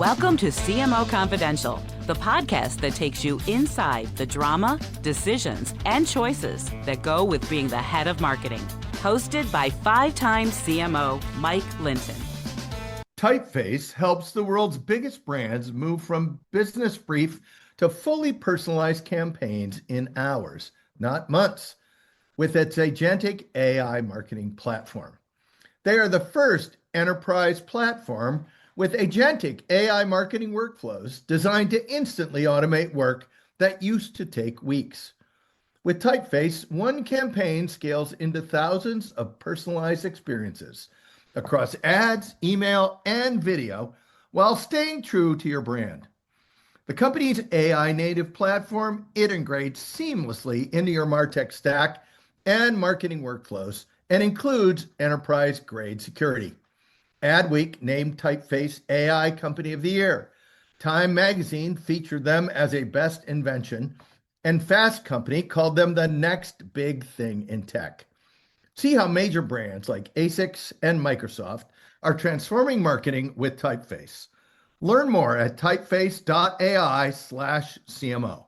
Welcome to CMO Confidential, the podcast that takes you inside the drama, decisions, and choices that go with being the head of marketing. Hosted by five-time CMO Mike Linton. Typeface helps the world's biggest brands move from business brief to fully personalized campaigns in hours, not months, with its agentic AI marketing platform. They are the first enterprise platform with agentic AI marketing workflows designed to instantly automate work that used to take weeks. With Typeface, one campaign scales into thousands of personalized experiences across ads, email, and video while staying true to your brand. The company's AI native platform integrates seamlessly into your MarTech stack and marketing workflows and includes enterprise-grade security. Adweek named Typeface AI Company of the Year. Time Magazine featured them as a best invention, and Fast Company called them the next big thing in tech. See how major brands like ASICS and Microsoft are transforming marketing with Typeface. Learn more at typeface.ai/CMO.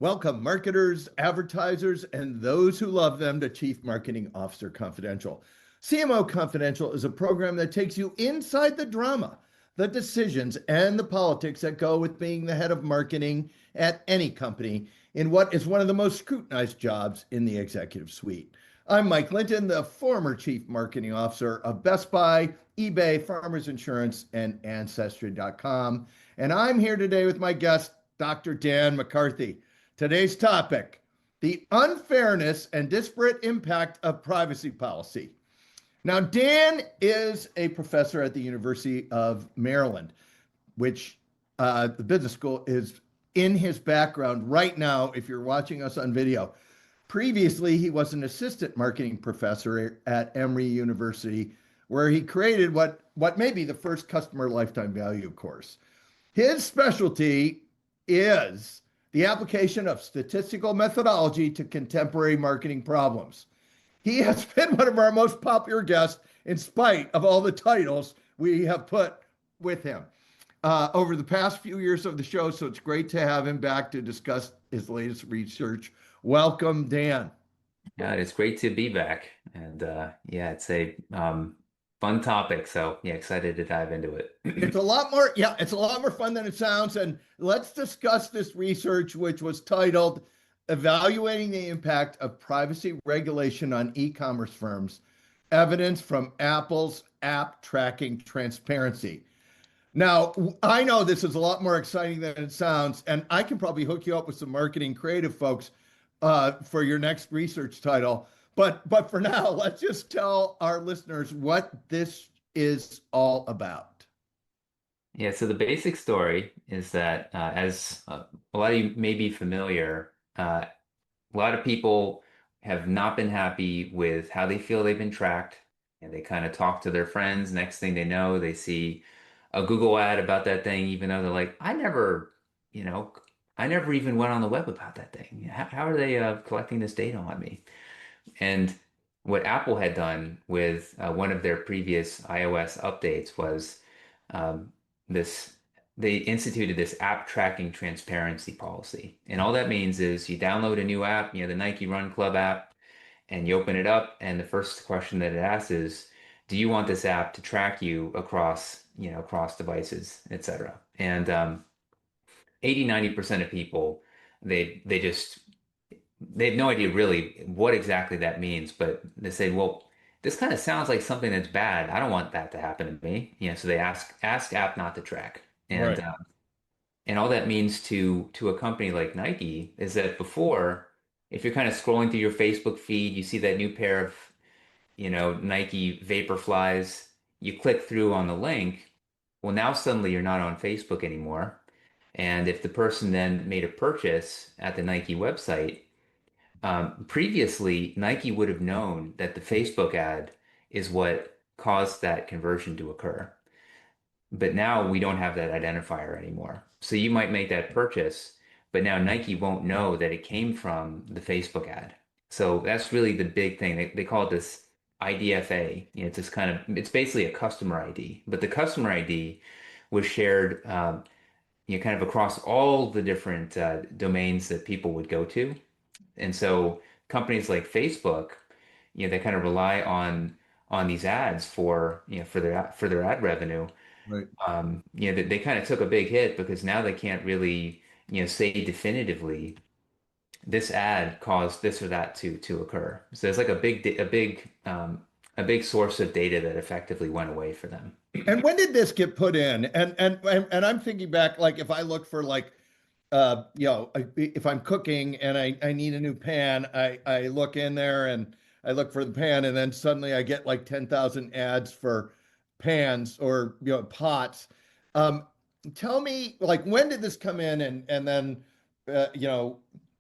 Welcome, marketers, advertisers, and those who love them to Chief Marketing Officer Confidential. CMO Confidential is a program that takes you inside the drama, the decisions, and the politics that go with being the head of marketing at any company in what is one of the most scrutinized jobs in the executive suite. I'm Mike Linton, the former Chief Marketing Officer of Best Buy, eBay, Farmers Insurance, and Ancestry.com. And I'm here today with my guest, Dr. Dan McCarthy. Today's topic, the unfairness and disparate impact of privacy policy. Now, Dan is a professor at the University of Maryland, which the business school is in his background right now, if you're watching us on video. Previously, he was an assistant marketing professor at Emory University, where he created what may be the first customer lifetime value course. His specialty is the application of statistical methodology to contemporary marketing problems. He has been one of our most popular guests in spite of all the titles we have put with him over the past few years of the show. So it's great to have him back to discuss his latest research. Welcome, Dan. Yeah, it's great to be back. And it's a fun topic. So excited to dive into it. It's a lot more fun than it sounds. And let's discuss this research, which was titled Evaluating the Impact of Privacy Regulation on E-commerce Firms, Evidence from Apple's App Tracking Transparency. Now, I know this is a lot more exciting than it sounds, and I can probably hook you up with some marketing creative folks for your next research title. But for now, let's just tell our listeners what this is all about. Yeah, so the basic story is that as a lot of you may be familiar, a lot of people have not been happy with how they feel they've been tracked, and they kind of talk to their friends. Next thing they know, they see a Google ad about that thing, even though they're like, I never even went on the web about that thing. How are they collecting this data on me? And what Apple had done with one of their previous iOS updates was they instituted this app tracking transparency policy. And all that means is you download a new app, the Nike Run Club app, and you open it up. And the first question that it asks is, do you want this app to track you across devices, et cetera? And 80-90% of people, they have no idea really what exactly that means, but they say, well, this kind of sounds like something that's bad. I don't want that to happen to me. So they ask app not to track. And Right. And all that means to a company like Nike is that before, if you're kind of scrolling through your Facebook feed, you see that new pair of, Nike Vaporflies, you click through on the link. Well, now suddenly you're not on Facebook anymore. And if the person then made a purchase at the Nike website, previously Nike would have known that the Facebook ad is what caused that conversion to occur. But now we don't have that identifier anymore. So you might make that purchase, but now Nike won't know that it came from the Facebook ad. So that's really the big thing. They call it this IDFA. It's basically a customer ID. But the customer ID was shared, kind of across all the different domains that people would go to. And so companies like Facebook, they kind of rely on these ads for, for their ad revenue. Right. They kind of took a big hit because now they can't really, say definitively this ad caused this or that to occur. So it's like a big source of data that effectively went away for them. And when did this get put in? And I'm thinking back, like if I look for like, if I'm cooking and I need a new pan, I look in there and I look for the pan, and then suddenly I get like 10,000 ads for pans or pots. Um, Tell me, like, when did this come in, and then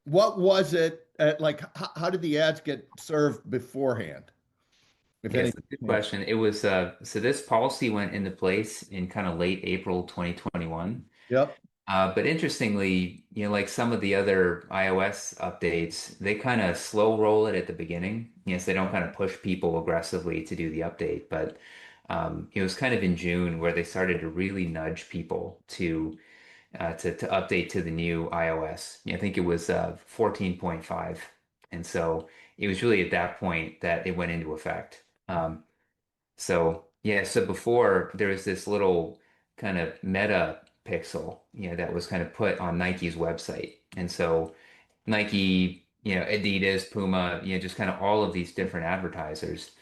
what was it? Like, how did the ads get served beforehand, if Yes, anything? a good question. It was so this policy went into place in kind of late April 2021. Yep. But interestingly, like some of the other iOS updates, they kind of slow roll it at the beginning. Yes, they don't kind of push people aggressively to do the update, but it was kind of in June where they started to really nudge people to update to the new iOS. I think it was 14.5, and so it was really at that point that it went into effect. So yeah, so before there was this little kind of meta pixel, that was kind of put on Nike's website. And so Nike, Adidas, Puma, just kind of all of these different advertisers.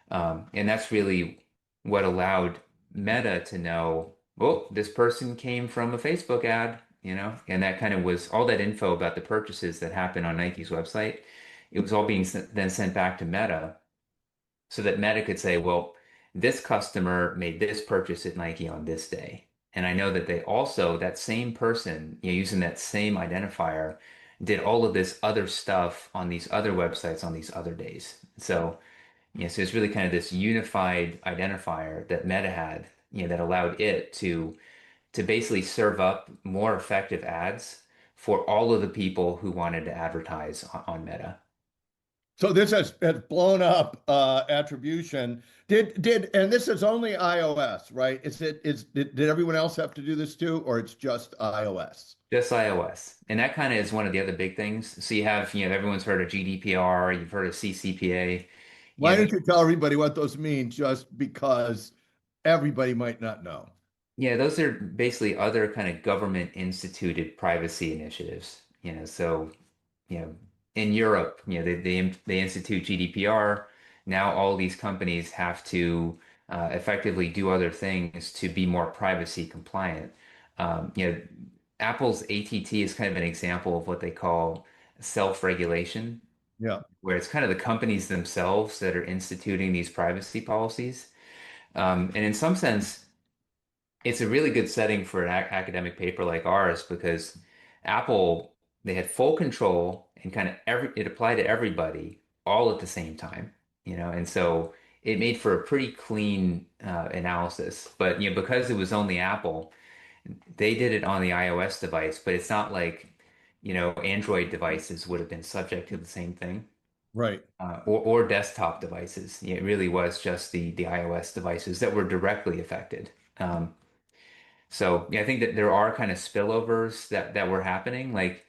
And that's really what allowed Meta to know, oh, this person came from a Facebook ad, and that kind of was all that info about the purchases that happened on Nike's website. It was all being then sent back to Meta so that Meta could say, well, this customer made this purchase at Nike on this day. And I know that they also, that same person, using that same identifier, did all of this other stuff on these other websites on these other days. So, so it's really kind of this unified identifier that Meta had, that allowed it to basically serve up more effective ads for all of the people who wanted to advertise on Meta. So this has blown up attribution. And this is only iOS, right? Did everyone else have to do this too, or it's just iOS? Just iOS. And that kind of is one of the other big things. So you have, everyone's heard of GDPR, you've heard of CCPA. Why don't you tell everybody what those mean, just because everybody might not know? Yeah, those are basically other kind of government instituted privacy initiatives. So, in Europe, they institute GDPR. Now all these companies have to effectively do other things to be more privacy compliant. Apple's ATT is kind of an example of what they call self-regulation, Yeah. where it's kind of the companies themselves that are instituting these privacy policies. And in some sense, it's a really good setting for an academic paper like ours because Apple, they had full control and kind of it applied to everybody all at the same time, and so it made for a pretty clean analysis. But because it was only Apple, they did it on the iOS device, but it's not like Android devices would have been subject to the same thing, Right. or desktop devices. It really was just the iOS devices that were directly affected. So yeah, I think that there are kind of spillovers that were happening. Like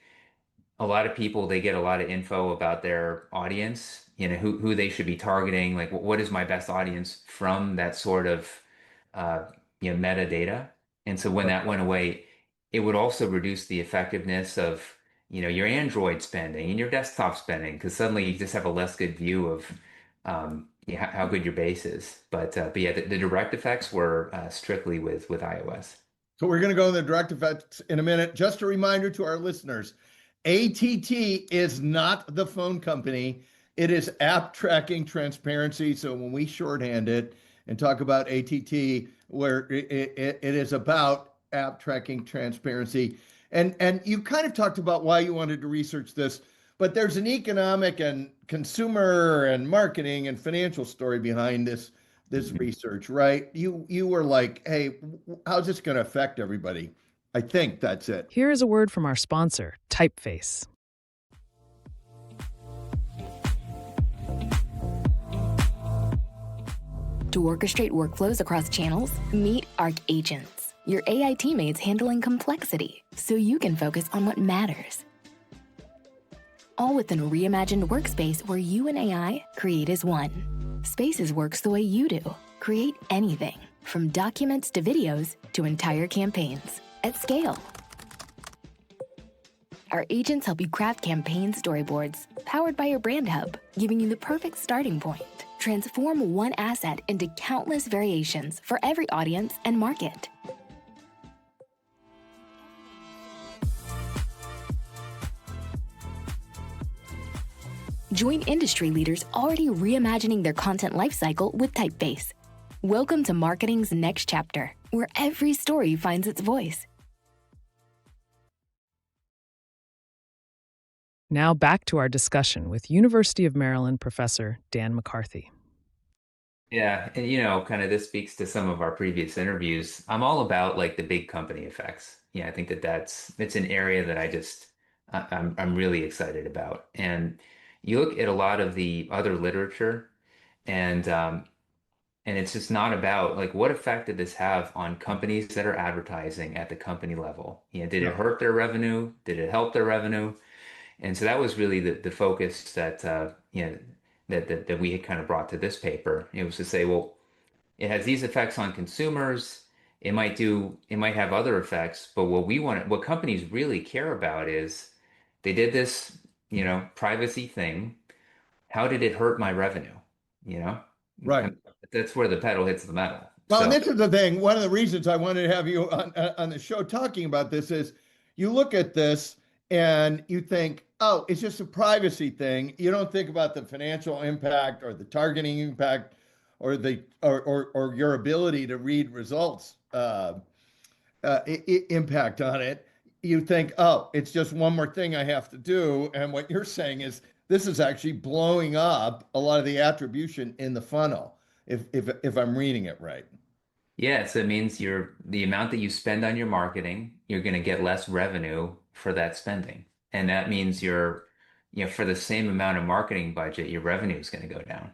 a lot of people, they get a lot of info about their audience, who they should be targeting. Like what is my best audience from that sort of metadata. And so when that went away, it would also reduce the effectiveness of your Android spending and your desktop spending because suddenly you just have a less good view of how good your base is. But yeah, the direct effects were strictly with iOS. So we're going to go in the direct effects in a minute. Just a reminder to our listeners, ATT is not the phone company. It is App Tracking Transparency. So when we shorthand it and talk about ATT, where it is about app tracking transparency. And you kind of talked about why you wanted to research this, but there's an economic and consumer and marketing and financial story behind this research, right? You were like, hey, how's this going to affect everybody? I think that's it. Here is a word from our sponsor, Typeface. To orchestrate workflows across channels, meet Arc Agents. Your AI teammates handling complexity so you can focus on what matters. All within a reimagined workspace where you and AI create as one. Spaces works the way you do. Create anything, from documents to videos to entire campaigns, at scale. Our agents help you craft campaign storyboards, powered by your Brand Hub, giving you the perfect starting point. Transform one asset into countless variations for every audience and market. Join industry leaders already reimagining their content lifecycle with Typeface. Welcome to marketing's next chapter, where every story finds its voice. Now back to our discussion with University of Maryland professor Dan McCarthy. Yeah, and kind of this speaks to some of our previous interviews. I'm all about like the big company effects. Yeah, I think it's an area that I'm really excited about. And you look at a lot of the other literature, and it's just not about like what effect did this have on companies that are advertising at the company level? Did it hurt their revenue? Did it help their revenue? And so that was really the focus that we had kind of brought to this paper. It was to say, well, it has these effects on consumers. It might have other effects, but what companies really care about is they did this, privacy thing. How did it hurt my revenue? You know, Right. That's where the pedal hits the metal. Well, and So this is the thing. One of the reasons I wanted to have you on the show talking about this is you look at this and you think, oh, it's just a privacy thing. You don't think about the financial impact or the targeting impact or or your ability to read results impact on it. You think, oh, it's just one more thing I have to do. And what you're saying is this is actually blowing up a lot of the attribution in the funnel, if I'm reading it right. yeah, so it means the amount that you spend on your marketing, you're going to get less revenue for that spending. And that means for the same amount of marketing budget, your revenue is going to go down.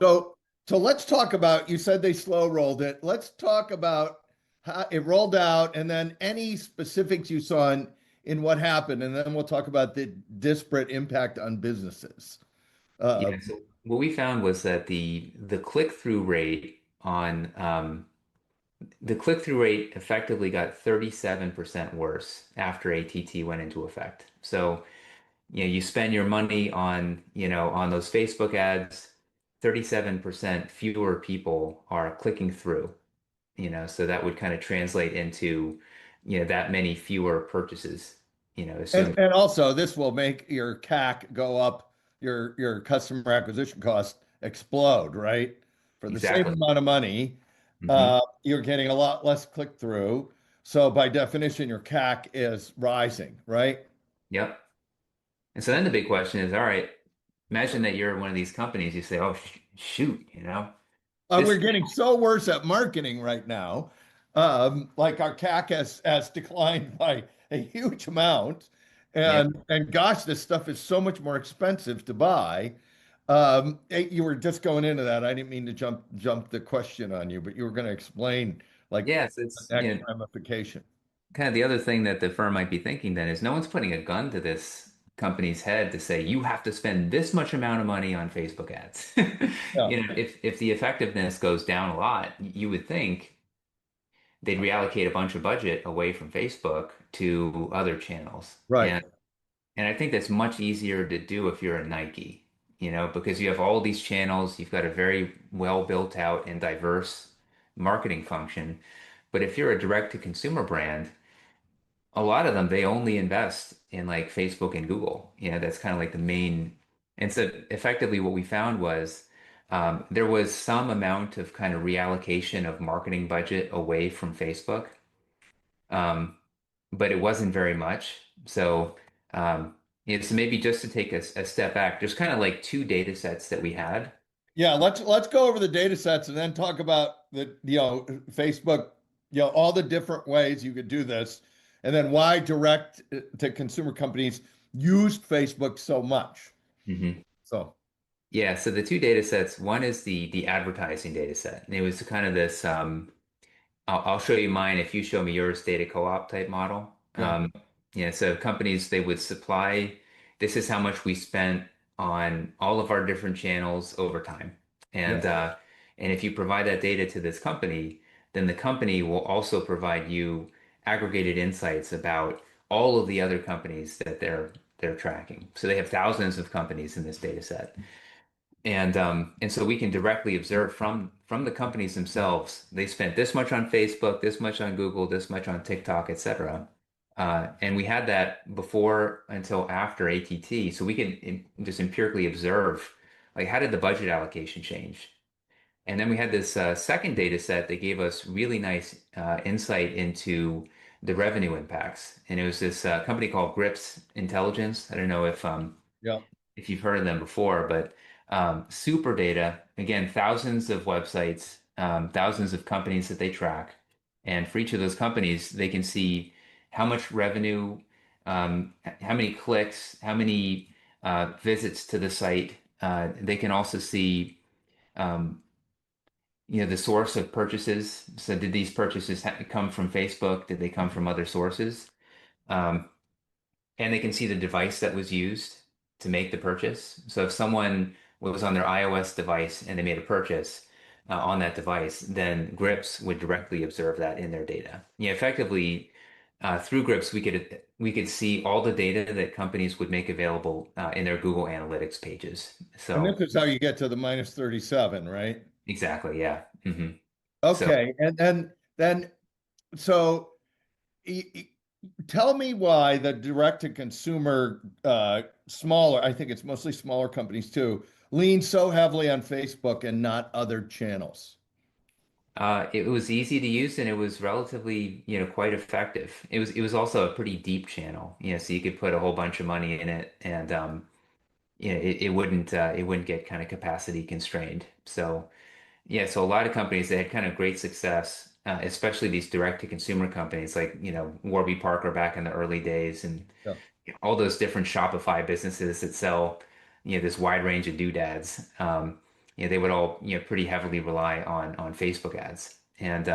So let's talk about, you said they slow rolled it. Let's talk about how it rolled out and then any specifics you saw in what happened. And then we'll talk about the disparate impact on businesses. Yeah, so what we found was that the click-through rate effectively got 37% worse after ATT went into effect. So, you spend your money on those Facebook ads, 37% fewer people are clicking through, so that would kind of translate into, that many fewer purchases, assume. And also this will make your CAC go up, your customer acquisition cost explode, right? For the same Exactly. amount of money, Hmm. you're getting a lot less click through. So by definition, your CAC is rising, right? Yep. And so then the big question is, all right, imagine that you're one of these companies, you say, oh, shoot, We're this, getting so worse at marketing right now. Like our CAC has declined by a huge amount. yep. And gosh, this stuff is so much more expensive to buy. You were just going into that. I didn't mean to jump the question on you, but you were going to explain like Yes, the it's, next ramification. kind of the other thing that the firm might be thinking then is no one's putting a gun to this company's head to say you have to spend this much amount of money on Facebook ads. Yeah, If the effectiveness goes down a lot, you would think they'd reallocate a bunch of budget away from Facebook to other channels. right. And I think that's much easier to do if you're a Nike, because you have all these channels, you've got a very well built out and diverse marketing function. But if you're a direct to consumer brand, a lot of them they only invest in like Facebook and Google. That's kind of like the main. And so effectively what we found was there was some amount of kind of reallocation of marketing budget away from Facebook, um, but it wasn't very much. So maybe just to take a step back, there's kind of like two data sets that we had. Yeah, let's go over the data sets and then talk about the Facebook, all the different ways you could do this, and then why direct to consumer companies used Facebook so much. Mhm. So Yeah, so the two data sets, one is the advertising data set. And it was kind of this I'll show you mine if you show me yours, data co-op type model. Yeah. Yeah, so companies, they would supply, this is how much we spent on all of our different channels over time. Yeah. And if you provide that data to this company, then the company will also provide you aggregated insights about all of the other companies that they're tracking. So they have thousands of companies in this data set. And so we can directly observe from the companies themselves, they spent this much on Facebook, this much on Google, this much on TikTok, etc. And we had that before until after ATT, so we can just empirically observe, like, how did the budget allocation change? And then we had this second data set that gave us really nice insight into the revenue impacts. And it was this company called Grips Intelligence. I don't know Yeah. if you've heard of them before, but super data, again, thousands of websites, thousands of companies that they track. And for each of those companies, they can see how much revenue, how many clicks, how many visits to the site. They can also see, um, the source of purchases. So did these purchases come from Facebook? Did they come from other sources? Um, and they can see the device that was used to make the purchase. So if someone was on their iOS device and they made a purchase on that device, then Grips would directly observe that in their data. Yeah, effectively, through Grips, we could see all the data that companies would make available in their Google Analytics pages. And this So is how you get to the minus 37, right? exactly, yeah. So Okay. And then so y- y- tell me why the direct to consumer smaller, I think it's mostly smaller companies too, lean so heavily on Facebook and not other channels. it was easy to use and it was relatively, quite effective. It was also a pretty deep channel, so you could put a whole bunch of money in it and it wouldn't get kind of capacity constrained. So yeah, so a lot of companies that had kind of great success, especially these direct to consumer companies like, Warby Parker back in the early days and Yeah. all those different Shopify businesses that sell, this wide range of doodads. They would all, pretty heavily rely on Facebook ads. And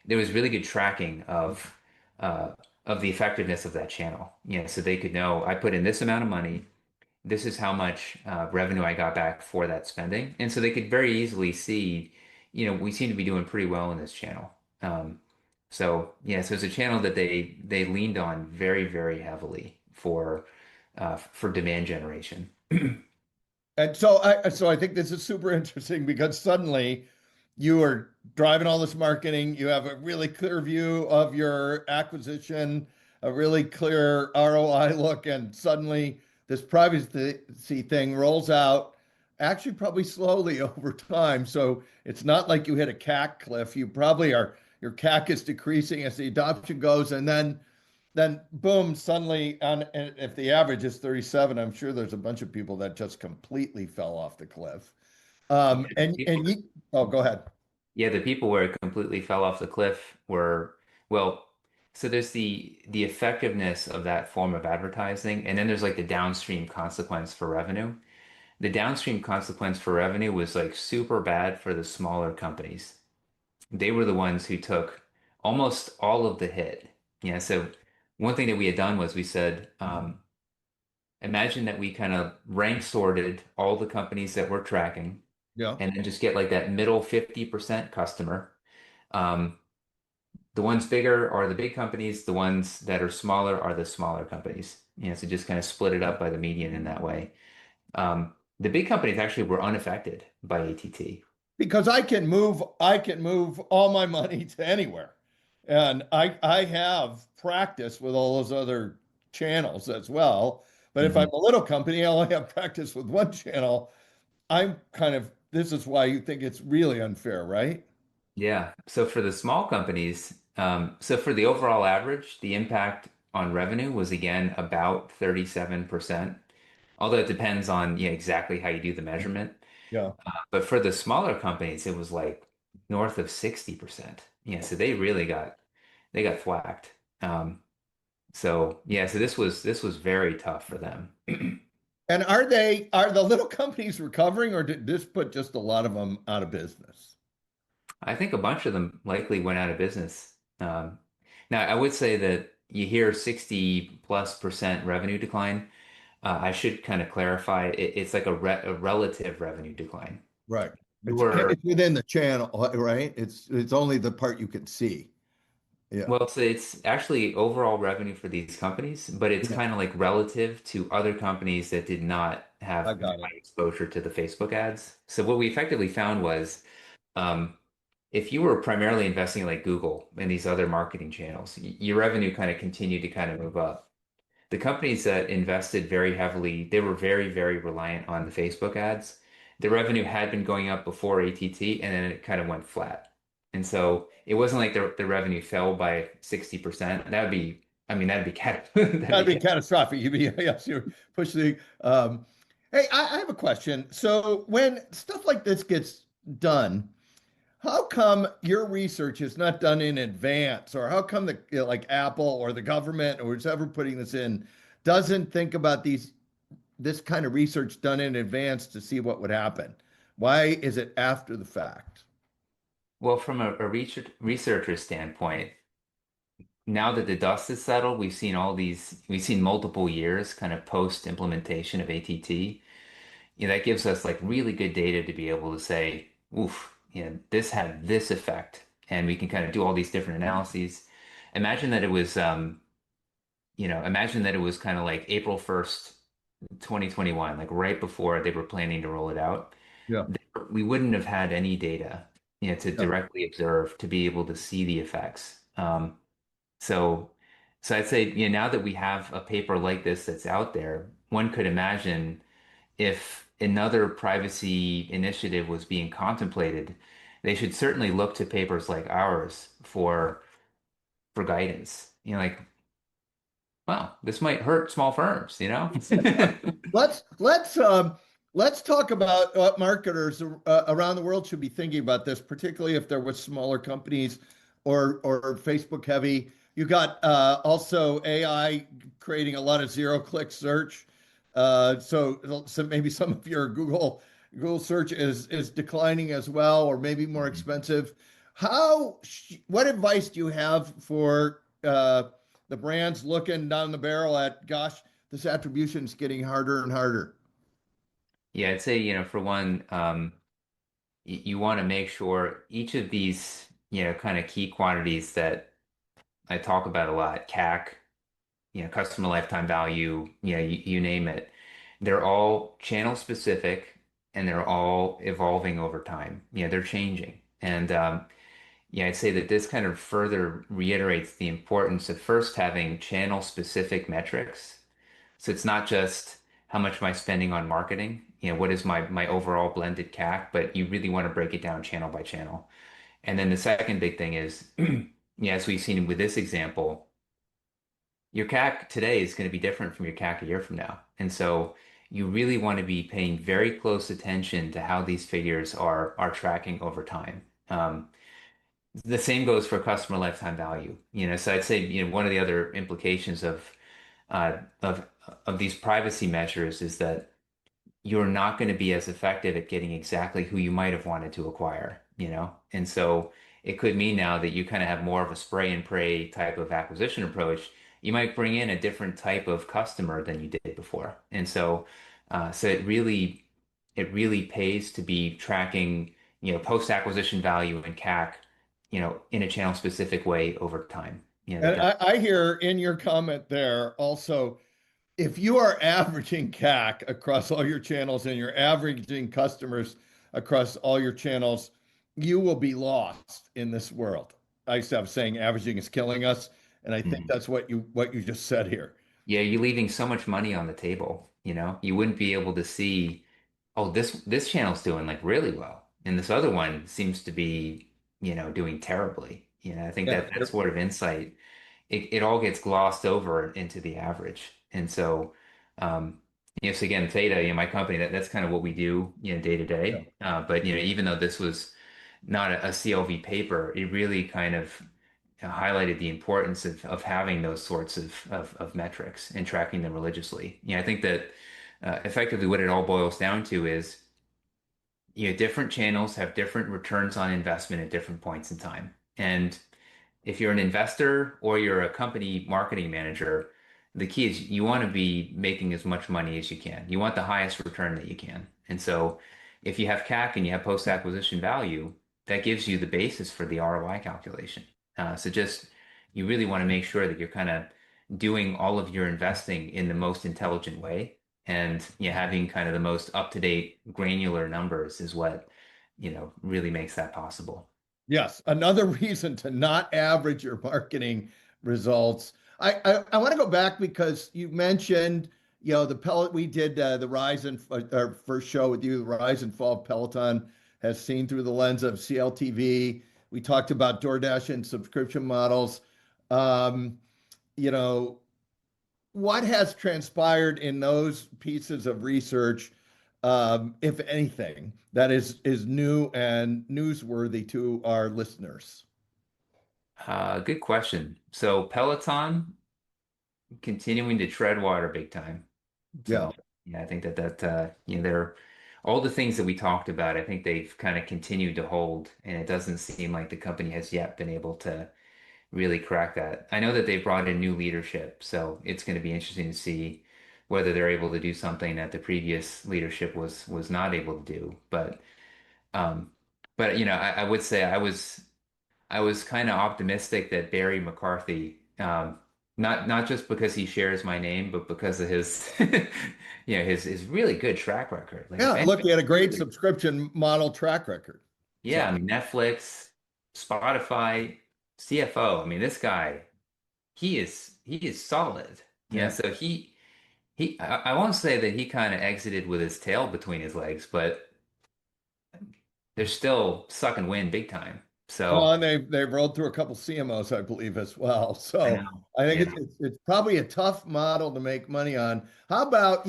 there was really good tracking of the effectiveness of that channel. So they could know I put in this amount of money, this is how much revenue I got back for that spending. And so they could very easily see, we seem to be doing pretty well in this channel. So yeah, so it's a channel that they leaned on very, very heavily for demand generation. And so I think this is super interesting because suddenly you are driving all this marketing, you have a really clear view of your acquisition, a really clear ROI look, and suddenly this privacy thing rolls out, actually probably slowly over time. So it's not like you hit a CAC cliff. You probably are, your CAC is decreasing as the adoption goes, and then boom, suddenly on, and if the average is 37, I'm sure there's a bunch of people that just completely fell off the cliff. Yeah, Oh, go ahead. yeah, the people where it completely fell off the cliff were, well, so there's the effectiveness of that form of advertising, and then there's like the downstream consequence for revenue. The downstream consequence for revenue was like super bad for the smaller companies. They were the ones who took almost all of the hit. Yeah, so one thing that we had done was we said, imagine that we kind of rank sorted all the companies that we're tracking Yeah. and then just get like that middle 50% customer. Um, the ones bigger are the big companies, the ones that are smaller are the smaller companies. So just kind of split it up by the median in that way. The big companies actually were unaffected by ATT. Because I can move all my money to anywhere. And I have practice with all those other channels as well. But if I'm Mhm. a little company, I only have practice with one channel. This is why you think it's really unfair, right? Yeah. So for the small companies, so for the overall average, the impact on revenue was again about 37%. Although it depends on, exactly how you do the measurement. Yeah. But for the smaller companies, it was like north of 60%. Yeah, so they got thwacked. So yeah, so this was very tough for them. And are the little companies recovering, or did this put just a lot of them out of business? I think a bunch of them likely went out of business. Um, Now, I would say that you hear 60+% revenue decline. I should kind of clarify it's like a relative revenue decline. Right. You were It's within the channel, right? It's only the part you can see. Yeah. Well, it's actually overall revenue for these companies, but it's Yeah. kind of like relative to other companies that did not I have got it. high exposure to the Facebook ads. So what we effectively found was, um, if you were primarily investing like Google and these other marketing channels, your revenue kind of continued to kind of move up. The companies that invested very heavily, they were very, very reliant on the Facebook ads. The revenue had been going up before ATT, and then it kind of went flat. And so it wasn't like the revenue fell by 60%. That would be, I mean, that'd be that'd That'd be be catastrophic. You'd be yes, you push the. Hey, I have a question. So when stuff like this gets done, how come your research is not done in advance, or how come like Apple or the government or whoever putting this in doesn't think about this kind of research done in advance to see what would happen? Why is it after the fact? well, from a researcher standpoint, now that the dust has settled, we've seen multiple years kind of post implementation of ATT. That gives us like really good data to be able to say, oof, this had this effect, and we can kind of do all these different analyses. Imagine that it was, imagine that it was kind of like April 1st, 2021, like right before they were planning to roll it out. Yeah. We wouldn't have had any data, to Yeah. directly observe to be able to see the effects. So, so I'd say, now that we have a paper like this that's out there, one could imagine if another privacy initiative was being contemplated, they should certainly look to papers like ours for guidance. Like, wow, this might hurt small firms. Let's let's talk about what marketers around the world should be thinking about this, particularly if they're with smaller companies or Facebook heavy. You got also AI creating a lot of zero-click search. So maybe some of your Google search is declining as well, or maybe more expensive. What advice do you have for the brands looking down the barrel at, gosh, this attribution is getting harder and harder? Yeah, I'd say, for one, you want to make sure each of these, kind of key quantities that I talk about a lot, CAC, customer lifetime value, you name it. They're all channel specific and they're all evolving over time. They're changing. And I'd say that this kind of further reiterates the importance of first having channel specific metrics. So it's not just how much am I spending on marketing, what is my overall blended CAC, but you really want to break it down channel by channel. And then the second big thing is, as we've seen with this example, your CAC today is going to be different from your CAC a year from now. And so you really want to be paying very close attention to how these figures are tracking over time. The same goes for customer lifetime value. So I'd say, one of the other implications uh, of of these privacy measures is that you're not going to be as effective at getting exactly who you might have wanted to acquire. And so it could mean now that you kind of have more of a spray and pray type of acquisition approach. You might bring in a different type of customer than you did before. And so it really pays to be tracking, post-acquisition value and CAC, in a channel specific way over time. And I hear in your comment there also, if you are averaging CAC across all your channels and you're averaging customers across all your channels, you will be lost in this world. I used to have a saying, averaging is killing us. And I think Mhm. that's what you just said here. Yeah, you're leaving so much money on the table. You wouldn't be able to see, oh, this channel's doing like really well, and this other one seems to be, doing terribly. I think Yeah. that sort of insight, it all gets glossed over into the average. And so, so again, Theta, my company, that's kind of what we do, day to Yeah. day. But even though this was not a CLV paper, it really kind of highlighted the importance of having those sorts of metrics and tracking them religiously. I think that effectively what it all boils down to is, different channels have different returns on investment at different points in time. And if you're an investor or you're a company marketing manager, the key is you want to be making as much money as you can. You want the highest return that you can. And so if you have CAC and you have post-acquisition value, that gives you the basis for the ROI calculation. So just you really want to make sure that you're kind of doing all of your investing in the most intelligent way. And having kind of the most up-to-date granular numbers is what, really makes that possible. Yes, another reason to not average your marketing results. I want to go back because you mentioned, the pellet we did the rise and our first show with you, the rise and fall of Peloton has seen through the lens of CLTV. We talked about DoorDash and subscription models. Um, you know, what has transpired in those pieces of research, if anything, that is new and newsworthy to our listeners? Good question. So Peloton continuing to tread water big time. Yeah. So yeah, I think that they're all the things that we talked about. I think they've kind of continued to hold, and it doesn't seem like the company has yet been able to really crack that. I know that they've brought in new leadership, so it's going to be interesting to see whether they're able to do something that the previous leadership was not able to do. Um, but I would say I was kind of optimistic that Barry McCarthy, not just because he shares my name, but because of his, his really good track record. Like if Yeah, look, he had a great anybody, subscription model track record. So, yeah, I mean Netflix, Spotify, CFO. I mean this guy, he is solid. Yeah, yeah. so I won't say that he kind of exited with his tail between his legs, but they're still sucking wind big time. Well, So and they've rolled through a couple CMOs, I believe, as well. I So know, I think yeah. it's probably a tough model to make money on. How about,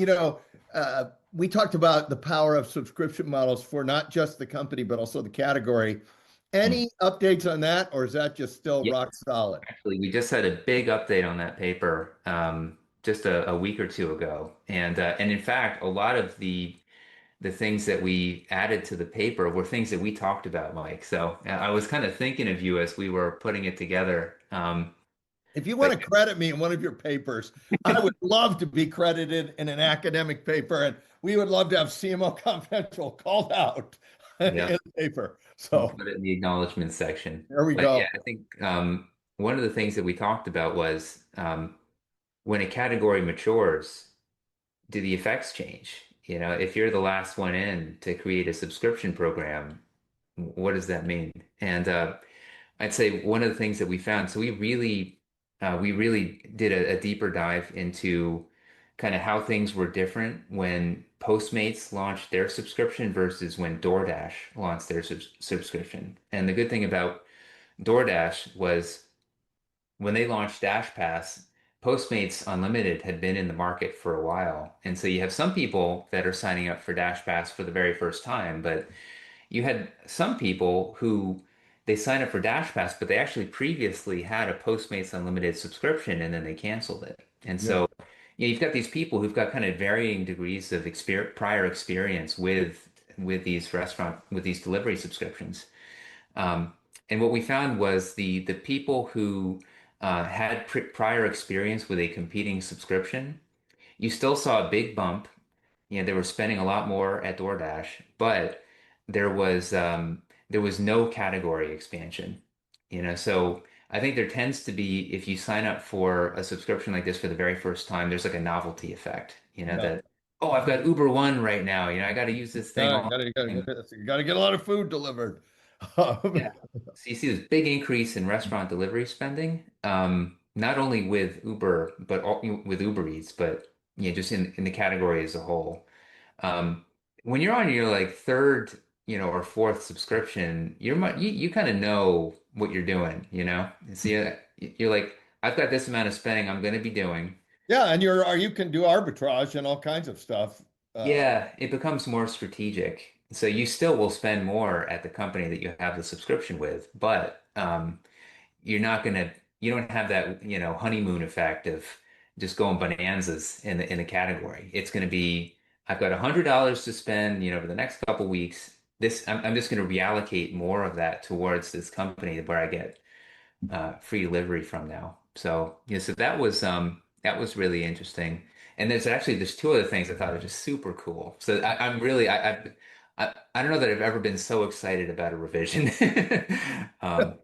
we talked about the power of subscription models for not just the company, but also the category. Mm. Any updates on that, or is that just still Yeah, rock solid? actually, we just had a big update on that paper just a week or two ago, and in fact, a lot of the things that we added to the paper were things that we talked about, Mike. So I was kind of thinking of you as we were putting it together. If you want But to credit me in one of your papers, I would love to be credited in an academic paper, and we would love to have CMO Confidential called out in yeah, the paper. we'll So put it in the acknowledgement section. there we But yeah, go. I think one of the things that we talked about was when a category matures, do the effects change? If you're the last one in to create a subscription program, what does that mean? And I'd say one of the things that we found, so we really did a deeper dive into kind of how things were different when Postmates launched their subscription versus when DoorDash launched their subscription. And the good thing about DoorDash was when they launched Dash Pass, Postmates Unlimited had been in the market for a while. And so you have some people that are signing up for Dash Pass for the very first time, but you had some people who they sign up for Dash Pass, but they actually previously had a Postmates Unlimited subscription and then they canceled it. And Yeah. so, you've got these people who've got kind of varying degrees of prior experience with these delivery subscriptions. Um, and what we found was the people who had prior experience with a competing subscription, you still saw a big bump. They were spending a lot more at DoorDash, but there was um, there was no category expansion. So I think there tends to be if you sign up for a subscription like this for the very first time, there's like a novelty effect. Yeah. That oh, I've got Uber One right now. I got to use this thing Yeah, all the time. you gotta get a lot of food delivered. Yeah. So you see this big increase in restaurant delivery spending, not only with Uber, but with Uber Eats, but just in the category as a whole. Um, when you're on your like third, or fourth subscription, you kind of know what you're doing, So you're like, I've got this amount of spending I'm going to be doing. Yeah, and you can do arbitrage and all kinds of stuff. Yeah, it becomes more strategic. So you still will spend more at the company that you have the subscription with, but you're not gonna, you don't have that, honeymoon effect of just going bonanzas in the category. It's gonna be, I've got $100 to spend, for the next couple weeks. I'm just going to reallocate more of that towards this company where I get free delivery from now. So yeah, so that was really interesting. And there's two other things I thought are just super cool. So I'm really I don't know that I've ever been so excited about a revision. Um,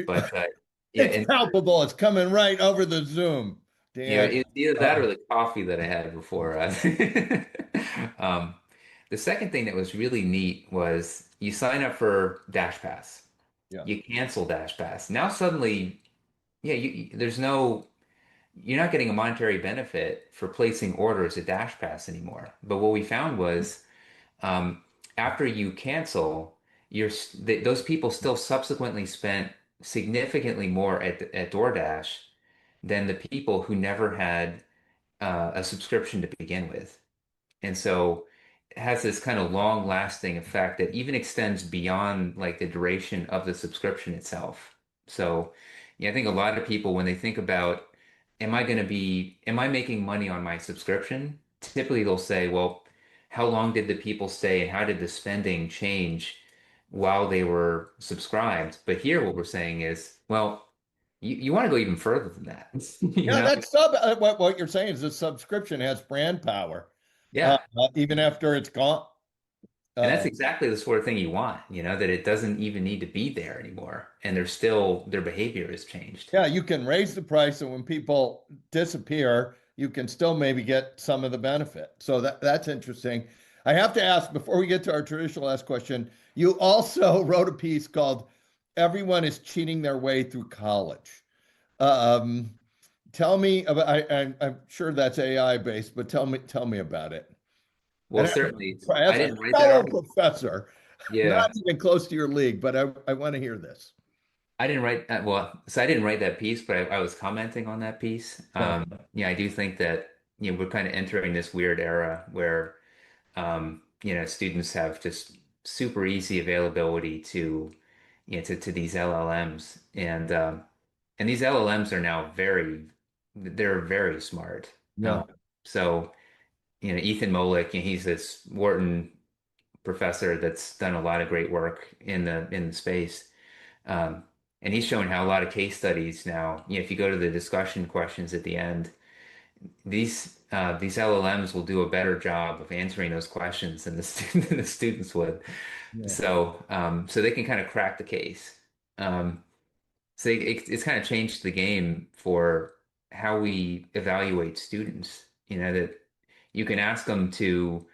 but yeah, It's and palpable. It's coming right over the Zoom, Dan. it's either that or the coffee that I had before. Um, the second thing that was really neat was you sign up for Dash Pass, Yeah. you cancel Dash Pass. Now suddenly, yeah, there's no, you're not getting a monetary benefit for placing orders at Dash Pass anymore. But what we found was um, after you cancel, those people still subsequently spent significantly more at DoorDash than the people who never had a subscription to begin with. And so it has this kind of long lasting effect that even extends beyond like the duration of the subscription itself. So, yeah, I think a lot of people, when they think about, am I making money on my subscription? Typically they'll say, well, how long did the people stay and how did the spending change while they were subscribed? But here what we're saying is, well, you want to go even further than that, you Yeah, know? that's what you're saying is the subscription has brand power, Yeah. even after it's gone. And that's Uh, exactly the sort of thing you want, that it doesn't even need to be there anymore. And they're still, their behavior has changed. yeah, you can raise the price, and when people disappear, you can still maybe get some of the benefit. So that's interesting. I have to ask before we get to our traditional last question. You also wrote a piece called "Everyone is Cheating Their Way Through College." Um, tell me about. I'm sure that's AI based, but tell me about it. Well, And certainly, I as a didn't write that fellow article. professor, not Yeah, even close to your league, but I want to hear this. I didn't write that. Well, so I didn't write that piece, but I was commenting on that piece. Yeah. Yeah, I do think that, we're kind of entering this weird era where, students have just super easy availability to, to these LLMs. And these LLMs are now they're very smart. Yeah. So, Ethan Mollick, he's this Wharton professor that's done a lot of great work in the space. Um, and he's shown how a lot of case studies now, if you go to the discussion questions at the end, these LLMs will do a better job of answering those questions than than the students would. Yeah. So they can kind of crack the case. Um, so it's kind of changed the game for how we evaluate students. That you can ask them to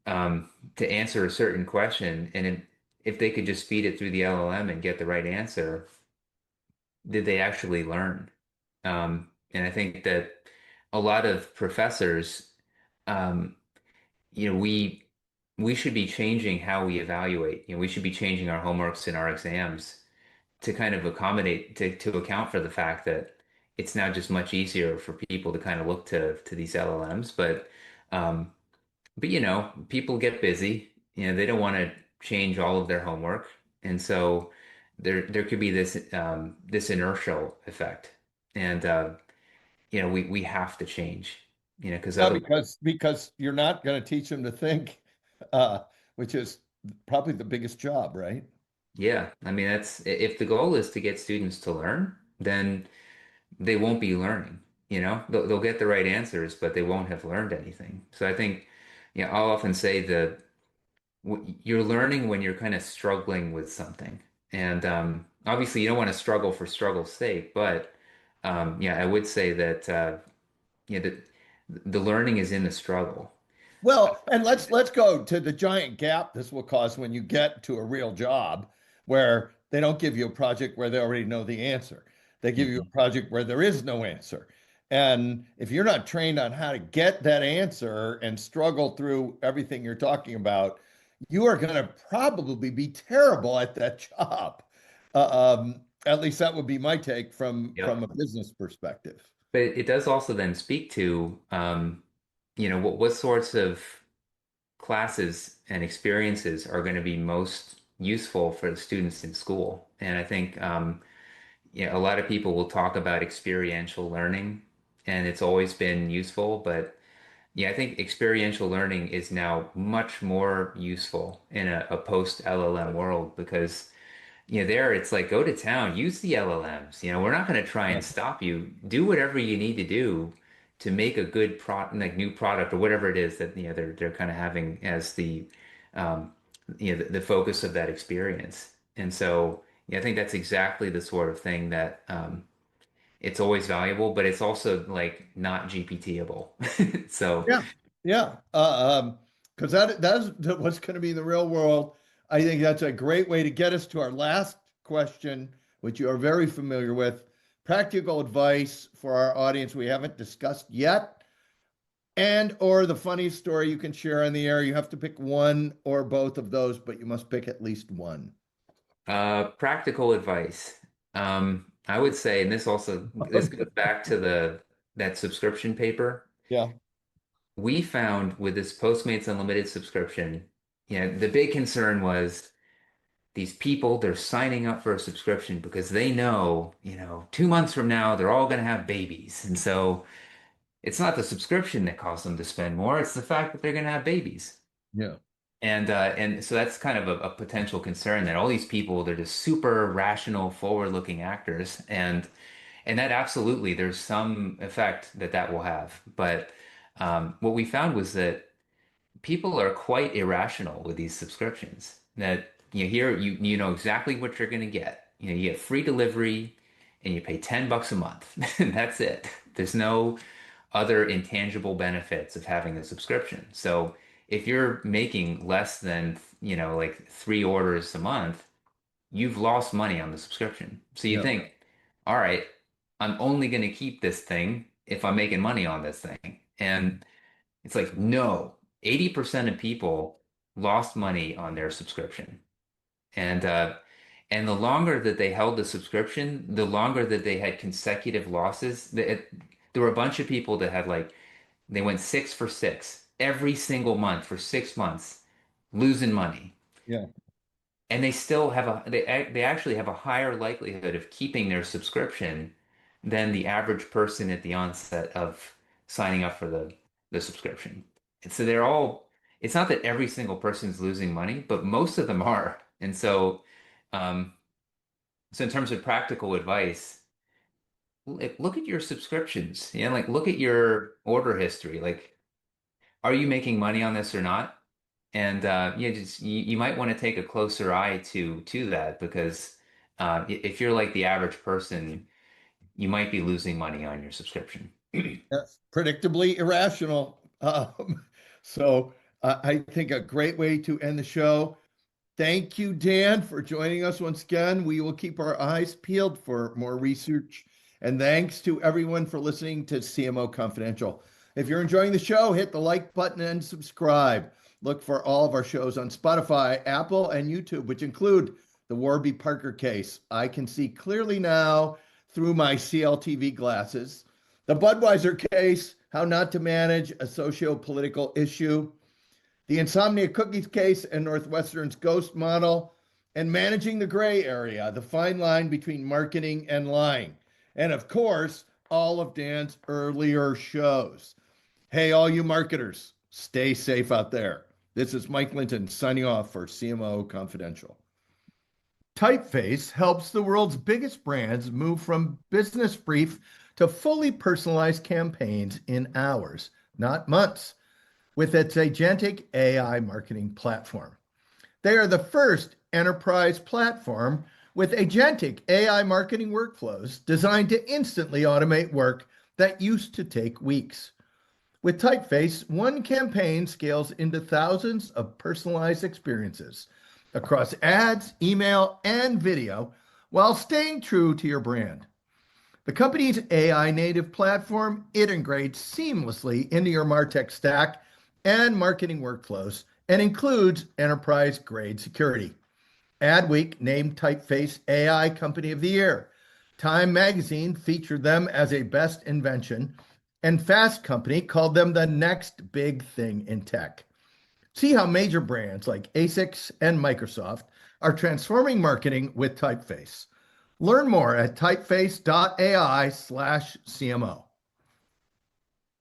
answer a certain question, and if they could just feed it through the LLM and get the right answer, did they actually learn? And I think that a lot of professors, um, you know, we we should be changing how we evaluate. We should be changing our homeworks and our exams to kind of accommodate to account for the fact that it's now just much easier for people to kind of look to these LLMs. But people get busy. They don't want to change all of their homework, and so there could be this inertial effect, and we have to change, because Yeah, otherwise, because you're not going to teach them to think, uh, which is probably the biggest job, right? yeah. I mean, that's if the goal is to get students to learn, then they won't be learning. They'll get the right answers, but they won't have learned anything. So I think, I'll often say that you're learning when you're kind of struggling with something. And obviously, you don't want to struggle for struggle's sake, but yeah, I would say that that the learning is in the struggle. Well, and let's go to the giant gap this will cause when you get to a real job where they don't give you a project where they already know the answer. They give you Mhm. a project where there is no answer. And if you're not trained on how to get that answer and struggle through everything you're talking about, you are going to probably be terrible at that job. At least that would be my take from Yep. a business perspective. But it does also then speak to, what sorts of classes and experiences are going to be most useful for the students in school. And I think, a lot of people will talk about experiential learning, and it's always been useful, but Yeah, I think experiential learning is now much more useful in a post LLM world because there it's like go to town, use the LLMs. We're not going to try Yeah. and stop you. Do whatever you need to do to make a good like new product or whatever it is that they're kind of having as um, the focus of that experience. And so I think that's exactly the sort of thing that it's always valuable, but it's also like not GPT-able. So Yeah, yeah. Because that's what's going to be in the real world. I think that's a great way to get us to our last question, which you are very familiar with. Practical advice for our audience we haven't discussed yet, and or the funniest story you can share on the air. You have to pick one or both of those, but you must pick at least one. practical advice. I would say, and this goes back to that subscription paper. Yeah, We found with this Postmates Unlimited subscription, the big concern was these people, they're signing up for a subscription because they know, 2 months from now, they're all going to have babies. And so it's not the subscription that caused them to spend more, it's the fact that they're going to have babies. yeah, And so that's kind of a potential concern that all these people, they're just super rational, forward-looking actors. And that absolutely, there's some effect that will have. But what we found was that people are quite irrational with these subscriptions. That here you know exactly what you're going to get. You get free delivery, and you pay $10 a month, and that's it. There's no other intangible benefits of having a subscription. So if you're making less than like 3 orders a month, you've lost money on the subscription. So you yeah, think, all right, I'm only going to keep this thing if I'm making money on this thing. And it's like, no, 80% of people lost money on their subscription. And the longer that they held the subscription, the longer that they had consecutive losses. There were a bunch of people that had they went 6 for 6 every single month for 6 months, losing money. yeah, And they still have they actually have a higher likelihood of keeping their subscription than the average person at the onset of signing up for the subscription. And so it's not that every single person's losing money, but most of them are. And um, so in terms of practical advice, look at your subscriptions. Like look at your order history. Like, are you making money on this or not? And you might want to take a closer eye to that because if you're like the average person, you might be losing money on your subscription. that's predictably irrational. So I think a great way to end the show. Thank you, Dan, for joining us once again. We will keep our eyes peeled for more research. And thanks to everyone for listening to CMO Confidential. If you're enjoying the show, hit the like button and subscribe. Look for all of our shows on Spotify, Apple, and YouTube, which include the Warby Parker case. I can see clearly now through my CLTV glasses. The Budweiser case, how not to manage a socio-political issue. The Insomnia Cookies case and Northwestern's ghost model, and managing the gray area, the fine line between marketing and lying. And of course, all of Dan's earlier shows. Hey, all you marketers, stay safe out there. This is Mike Linton signing off for CMO Confidential. Typeface helps the world's biggest brands move from business brief to fully personalized campaigns in hours, not months, with its agentic AI marketing platform. They are the first enterprise platform with agentic AI marketing workflows designed to instantly automate work that used to take weeks. With Typeface, one campaign scales into thousands of personalized experiences across ads, email, and video while staying true to your brand. The company's AI native platform integrates seamlessly into your MarTech stack and marketing workflows and includes enterprise-grade security. Adweek named Typeface AI Company of the Year. Time Magazine featured them as a best invention, and Fast Company called them the next big thing in tech. See how major brands like ASICS and Microsoft are transforming marketing with Typeface. Learn more at typeface.ai/CMO.